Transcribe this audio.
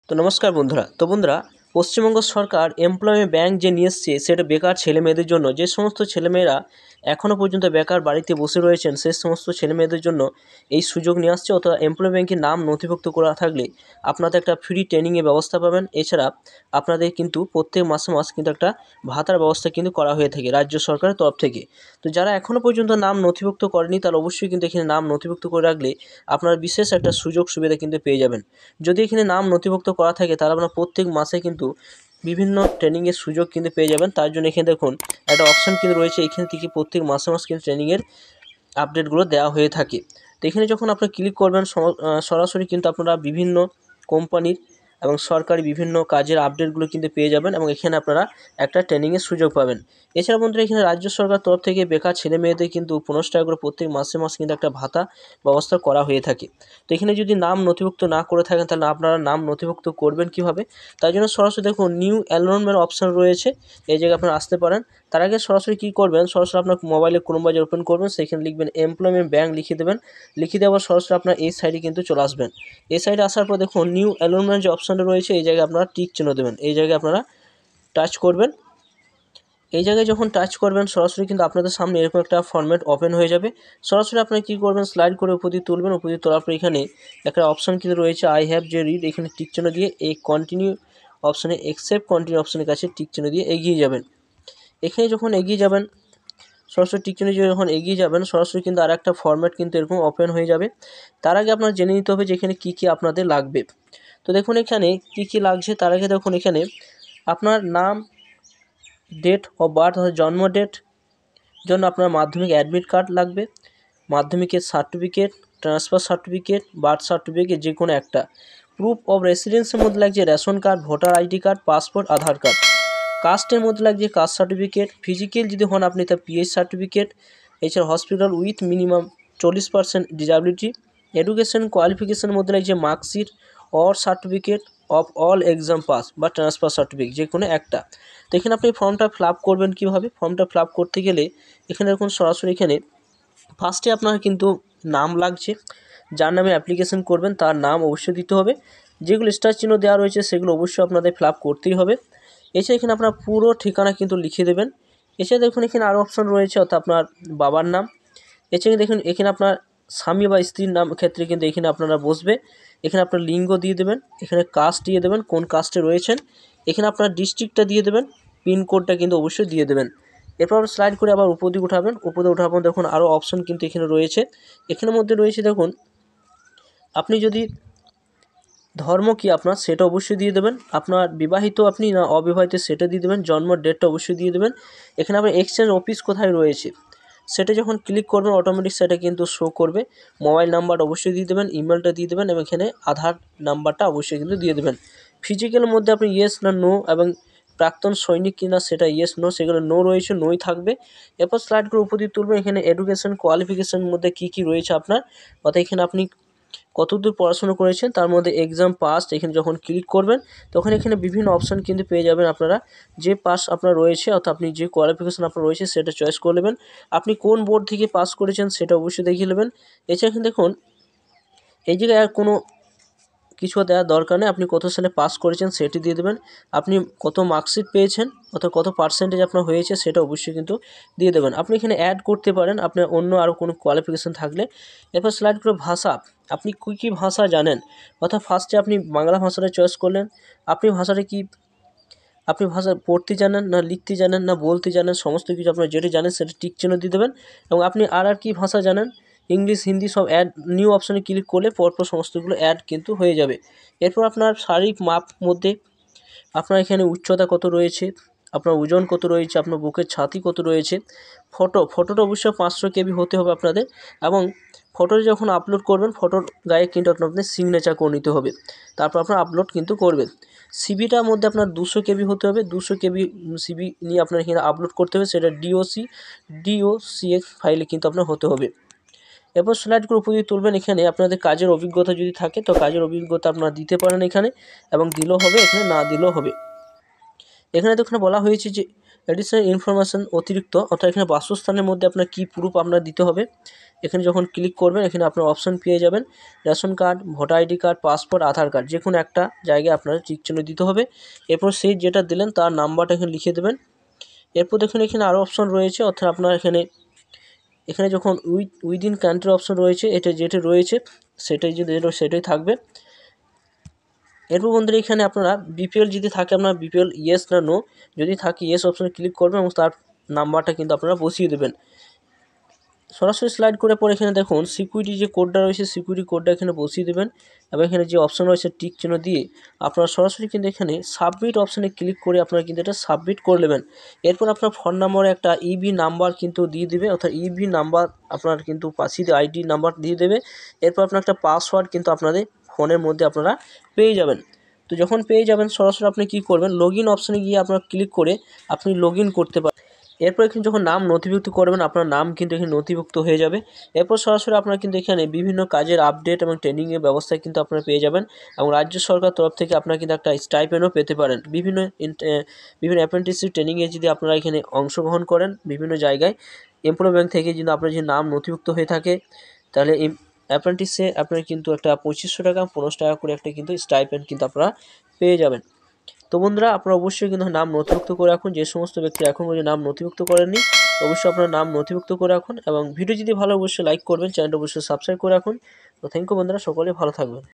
তো নমস্কার বন্ধুরা। বন্ধুরা, পশ্চিমবঙ্গ সরকার এমপ্লয়মেন্ট ব্যাংক যে নিয়ে এসছে সেটা বেকার ছেলেমেয়েদের জন্য, যে সমস্ত ছেলেমেয়েরা এখনও পর্যন্ত বেকার বাড়িতে বসে রয়েছেন সেই সমস্ত ছেলেমেয়েদের জন্য এই সুযোগ নিয়ে আসছে। অথবা এমপ্লয় ব্যাংকে নাম নথিভুক্ত করা থাকলে আপনাদের একটা ফ্রি ট্রেনিংয়ের ব্যবস্থা পাবেন। এছাড়া আপনাদের কিন্তু প্রত্যেক মাসে মাস কিন্তু একটা ভাতার ব্যবস্থা কিন্তু করা হয়ে থাকে রাজ্য সরকারের তরফ থেকে। তো যারা এখনও পর্যন্ত নাম নথিভুক্ত করেনি তারা অবশ্যই কিন্তু এখানে নাম নথিভুক্ত করে রাখলে আপনারা বিশেষ একটা সুযোগ সুবিধা কিন্তু পেয়ে যাবেন। যদি এখানে নাম নথিভুক্ত করা থাকে তাহলে আপনার প্রত্যেক মাসে কিন্তু বিভিন্ন ট্রেনিংয়ের সুযোগ কিন্তু পেয়ে যাবেন। তার জন্য এখানে দেখুন একটা অপশান কিন্তু রয়েছে, এখান থেকে প্রত্যেক মাসে মাস কিন্তু ট্রেনিংয়ের আপডেটগুলো দেওয়া হয়ে থাকে। তো এখানে যখন আপনি ক্লিক করবেন সরাসরি কিন্তু আপনারা বিভিন্ন কোম্পানির এবং সরকারি বিভিন্ন কাজের আপডেটগুলো কিন্তু পেয়ে যাবেন এবং এখানে আপনারা একটা ট্রেনিংয়ের সুযোগ পাবেন। এছাড়া বন্ধুরা, এখানে রাজ্য সরকার তরফ থেকে বেকার ছেলে মেয়েদের কিন্তু 15 টাকা করে প্রত্যেক মাসে মাস কিন্তু একটা ভাতা ব্যবস্থা করা হয়ে থাকে। তো এখানে যদি নাম নথিভুক্ত না করে থাকেন তাহলে আপনারা নাম নথিভুক্ত করবেন কীভাবে? তার জন্য সরাসরি দেখুন নিউ এনরোলমেন্ট অপশান রয়েছে, এই জায়গায় আপনারা আসতে পারেন। তার আগে সরাসরি কী করবেন, সরাসরি আপনার মোবাইলে ক্রোম ব্রাউজার ওপেন করবেন, সেখানে লিখবেন এমপ্লয়মেন্ট ব্যাংক লিখে দেবেন। লিখে দেওয়ার সরাসরি আপনার এই সাইডে কিন্তু চলে আসবেন। এই সাইডে আসার পর দেখুন নিউ এনরোলমেন্ট যে অপশানটা রয়েছে এই জায়গায় আপনারা টিক চিহ্ন দেবেন, এই জায়গায় আপনারা টাচ করবেন। এই জায়গায় যখন টাচ করবেন সরাসরি কিন্তু আপনাদের সামনে এরকম একটা ফরম্যাট ওপেন হয়ে যাবে। সরাসরি আপনারা কী করবেন, স্লাইড করে উপর দিয়ে তুলবেন। উপর দিয়ে তোলার পর এখানে একটা অপশান কিন্তু রয়েছে আই হ্যাভ যে রিড, এখানে টিক চিহ্ন দিয়ে এই কন্টিনিউ অপশানে অ্যাকসেপ্ট কন্টিনিউ অপশানের কাছে টিক চিহ্ন দিয়ে এগিয়ে যাবেন। এখানে যখন এগিয়ে যাবেন সরাসরি টিক চিহ্ন দিয়ে যখন এগিয়ে যাবেন সরাসরি কিন্তু আর একটা ফরম্যাট কিন্তু এরকম ওপেন হয়ে যাবে। তার আগে আপনার জেনে নিতে হবে যে এখানে কী কী আপনাদের লাগবে। তো দেখুন এখানে কী কী লাগছে। তার আগে দেখুন এখানে আপনার নাম, ডেট অফ বার্থ অর্থাৎ জন্ম ডেট জন্য আপনার মাধ্যমিক অ্যাডমিট কার্ড লাগবে, মাধ্যমিকের certificate, transfer certificate, birth certificate যে কোনো একটা। প্রুফ অফ রেসিডেন্সের মধ্যে লাগছে ration card, voter ID card, passport, Aadhaar card. কাস্টের মধ্যে লাগছে কাস্ট সার্টিফিকেট, ফিজিক্যাল যদি হন আপনি তার পিএইচ সার্টিফিকেট। এছাড়া hospital with minimum 40% disability. Education কোয়ালিফিকেশনের মধ্যে লাগছে marksheet or certificate of all exam pass বা ট্রান্সফার সার্টিফিকেট যে কোনো একটা। তো এখানে আপনি ফর্মটা ফিল আপ করবেন কীভাবে? ফর্মটা ফিল আপ করতে গেলে এখানে দেখুন সরাসরি এখানে ফার্স্টে আপনার কিন্তু নাম লাগছে, যার নামে অ্যাপ্লিকেশন করবেন তার নাম অবশ্যই দিতে হবে। যেগুলো স্টার চিহ্ন দেওয়া রয়েছে সেগুলো অবশ্যই আপনাদের ফিল আপ করতেই হবে। এছাড়া এখানে আপনার পুরো ঠিকানা কিন্তু লিখে দেবেন। এছাড়া দেখুন এখানে আরও অপশান রয়েছে, অর্থাৎ আপনার বাবার নাম। এছাড়া দেখুন এখানে আপনার স্বামী বা স্ত্রীর নাম ক্ষেত্রে কিন্তু এখানে আপনারা বসবে। এখানে আপনার লিঙ্গ দিয়ে দেবেন, এখানে কাস্ট দিয়ে দেবেন, কোন কাস্টে রয়েছেন। এখানে আপনার ডিস্ট্রিক্টটা দিয়ে দেবেন, পিনকোডটা কিন্তু অবশ্যই দিয়ে দেবেন। এরপর স্লাইড করে আবার উপর দিকে উঠাবেন। উপর দিয়ে উঠার পর দেখুন আরও অপশান কিন্তু এখানে রয়েছে। এখানের মধ্যে রয়েছে দেখুন আপনি যদি ধর্ম কি আপনার সেটা অবশ্যই দিয়ে দেবেন, আপনার বিবাহিত আপনি না অবিবাহিত সেটা দিয়ে দেবেন, জন্ম ডেটটা অবশ্যই দিয়ে দেবেন। এখানে আপনার এক্সচেঞ্জ অফিস কোথায় রয়েছে সেটা যখন ক্লিক করবেন অটোমেটিক সেটা কিন্তু শো করবে। মোবাইল নাম্বার অবশ্যই দিয়ে দেবেন, ইমেলটা দিয়ে দেবেন এবং এখানে আধার নাম্বারটা অবশ্যই কিন্তু দিয়ে দেবেন। ফিজিক্যালের মধ্যে আপনি ইয়েস না নো এবং প্রাক্তন সৈনিক কিনা সেটা ইয়েস নো, সেগুলো নো রয়েছে নোই থাকবে। এরপর স্লাইড করে উপর দিয়ে তুলবেন। এখানে এডুকেশন কোয়ালিফিকেশনের মধ্যে কী কী রয়েছে আপনার, অর্থাৎ এখানে আপনি কতদূর পড়াশোনা করেছেন তার মধ্যে এক্সাম পাস। এখানে যখন ক্লিক করবেন তখন এখানে বিভিন্ন অপশান কিন্তু পেয়ে যাবেন আপনারা। যে পাস আপনার রয়েছে অর্থাৎ আপনি যে কোয়ালিফিকেশান আপনার রয়েছে সেটা চয়েস করে নেবেন। আপনি কোন বোর্ড থেকে পাস করেছেন সেটা অবশ্যই দেখিয়ে নেবেন। এছাড়া এখানে দেখুন এই জায়গায় আর কোনো কিছু দেওয়ার দরকার নেই, আপনি কত সালে পাস করেছেন সেটি দিয়ে দেবেন। আপনি কত মার্কশিট পেয়েছেন অর্থাৎ কত পার্সেন্টেজ আপনার হয়েছে সেটা অবশ্যই কিন্তু দিয়ে দেবেন। আপনি এখানে অ্যাড করতে পারেন আপনার অন্য আরও কোনো কোয়ালিফিকেশান থাকলে। এরপর স্লাইড করে ভাষা, আপনি কী ভাষা জানেন, অর্থাৎ ফার্স্টে আপনি বাংলা ভাষাটা চয়েস করলেন। আপনি ভাষাটা কি আপনি ভাষা পড়তে জানেন না লিখতে জানেন না বলতে জানেন, সমস্ত কিছু আপনার যেটা জানেন সেটা টিক চিহ্ন দিয়ে দেবেন। এবং আপনি আর কী ভাষা জানেন, ইংলিশ হিন্দি সব অ্যাড নিউ অপশানে ক্লিক করলে পরপর সমস্তগুলো অ্যাড কিন্তু হয়ে যাবে। এরপর আপনার শারীরিক মাপ মধ্যে আপনার এখানে উচ্চতা কত রয়েছে, আপনার ওজন কত রয়েছে, আপনার বুকের ছাতি কত রয়েছে। ফটোটা অবশ্যই 500 কেবি হতে হবে আপনাদের। এবং ফটোটা যখন আপলোড করবেন ফটোর গায়ে কিন্তু আপনাদের সিগনেচার করে নিতে হবে, তারপর আপনার আপলোড কিন্তু করবেন। সিভিটার মধ্যে আপনার 200 কেবি হতে হবে, 200 কেবি সিভি নিয়ে আপনার এখানে আপলোড করতে হবে, সেটা DOCX ফাইলে কিন্তু আপনার হতে হবে। এরপর স্লাইড করে উপর দিয়ে তুলবেন। এখানে আপনাদের কাজের অভিজ্ঞতা যদি থাকে তো কাজের অভিজ্ঞতা আপনারা দিতে পারেন এখানে, এবং দিলেও হবে, এখানে না দিলেও হবে। এখানে তো বলা হয়েছে যে অ্যাডিশনাল ইনফরমেশান অতিরিক্ত, অর্থাৎ এখানে বাসস্থানের মধ্যে আপনার কী প্রুফ আপনার দিতে হবে। এখানে যখন ক্লিক করবেন এখানে আপনার অপশান পেয়ে যাবেন ration card, voter ID card, passport, Aadhaar card, যে কোনো একটা জায়গায় আপনার টিক চিহ্ন দিতে হবে। এরপর সেই যেটা দিলেন তার নাম্বারটা এখানে লিখে দেবেন। এরপর দেখুন এখানে আরও অপশান রয়েছে, অর্থাৎ আপনার এখানে যখন উইদিন কান্ট্রি অপশান রয়েছে, এটা যেটা রয়েছে সেটাই সেটাই থাকবে। এরপর বন্ধুরা এখানে আপনারা বিপিএল যদি থাকে আপনার বিপিএল ইয়েস না নো, যদি থাকে ইয়েস অপশানে ক্লিক করবেন এবং তার নাম্বারটা কিন্তু আপনারা বসিয়ে দেবেন। সরাসরি স্লাইড করে পরে এখানে দেখুন সিকিউরিটি যে কোডটা রয়েছে সিকিউরিটি কোডটা এখানে বসিয়ে দেবেন এবং এখানে যে অপশান রয়েছে টিক চিহ্ন দিয়ে আপনারা সরাসরি কিন্তু এখানে সাবমিট অপশানে ক্লিক করে আপনারা কিন্তু এটা সাবমিট করে নেবেন। এরপর আপনার ফোন নম্বরে একটা ইবি নাম্বার কিন্তু দিয়ে দেবে, অর্থাৎ ইবি নাম্বার আপনার কিন্তু পাশে আইডি নাম্বার দিয়ে দেবে। এরপর আপনার একটা পাসওয়ার্ড কিন্তু আপনাদের ফোনের মধ্যে আপনারা পেয়ে যাবেন। তো যখন পেয়ে যাবেন সরাসরি আপনি কী করবেন, লগ ইন অপশানে গিয়ে আপনার ক্লিক করে আপনি লগ ইন করতে পারেন। এরপর এখানে যখন নাম নথিভুক্ত করবেন আপনার নাম কিন্তু এখানে নথিভুক্ত হয়ে যাবে। এরপর সরাসরি আপনারা কিন্তু এখানে বিভিন্ন কাজের আপডেট এবং ট্রেনিংয়ের ব্যবস্থা কিন্তু আপনারা পেয়ে যাবেন এবং রাজ্য সরকার তরফ থেকে আপনারা কিন্তু একটা স্টাইপেন্ডও পেতে পারেন। বিভিন্ন অ্যাপ্রেন্টিসশিপ ট্রেনিংয়ে যদি আপনারা এখানে অংশগ্রহণ করেন বিভিন্ন জায়গায় এমপ্লয় ব্যাংক থেকে যদি আপনার যে নাম নথিভুক্ত হয়ে থাকে তাহলে এই অ্যাপ্রেন্টিসে আপনার কিন্তু একটা 2500 টাকা 15 টাকা করে একটা কিন্তু স্টাইপেন্ড কিন্তু আপনারা পেয়ে যাবেন। তো বন্ধুরা আপনারা অবশ্যই কিন্তু নাম নথিভুক্ত করে রাখুন, যে সমস্ত ব্যক্তি এখন পর্যন্ত নাম নথিভুক্ত করেননি অবশ্যই আপনার নাম নথিভুক্ত করে রাখুন এবং ভিডিও যদি ভালো অবশ্যই লাইক করবেন, চ্যানেলটা অবশ্যই সাবস্ক্রাইব করে রাখুন। তো থ্যাংক ইউ বন্ধুরা, সকলে ভালো থাকবেন।